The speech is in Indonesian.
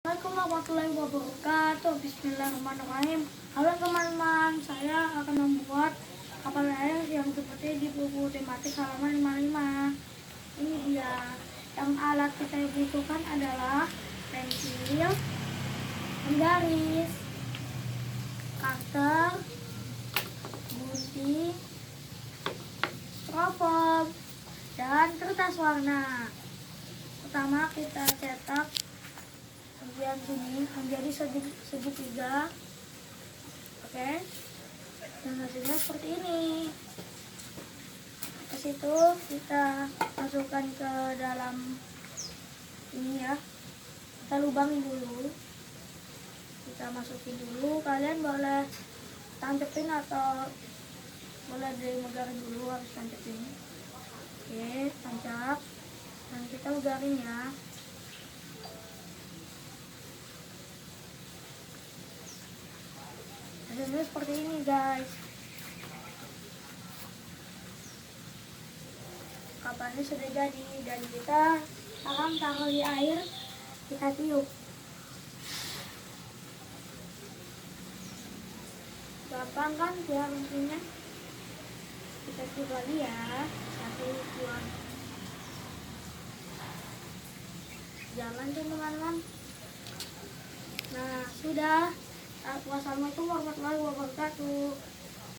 Assalamualaikum warahmatullahi wabarakatuh. Bismillahirrahmanirrahim. Halo teman-teman, saya akan membuat kapal layar yang seperti di buku tematik halaman 55. Ini dia. Yang alat kita butuhkan adalah pensil, penggaris, cutter, gunting, styrofoam, dan kertas warna. Pertama kita cetak bagian sini menjadi segitiga, oke, dan hasilnya seperti ini. Ke situ kita masukkan ke dalam ini ya, kita lubangin dulu, kita masukin dulu. Kalian boleh tancapin atau boleh dimegarin dulu, harus tancapin. Oke, tancap, dan kita ugarin ya. Hasilnya seperti ini guys. Kapalnya sudah jadi dan kita akan taruh di air, kita tiup. Gampang kan ya intinya. Kita tiup lagi ya, 1, 2. Jalan tuh teman-teman. Nah sudah. Wassalamualaikum warahmatullahi wabarakatuh.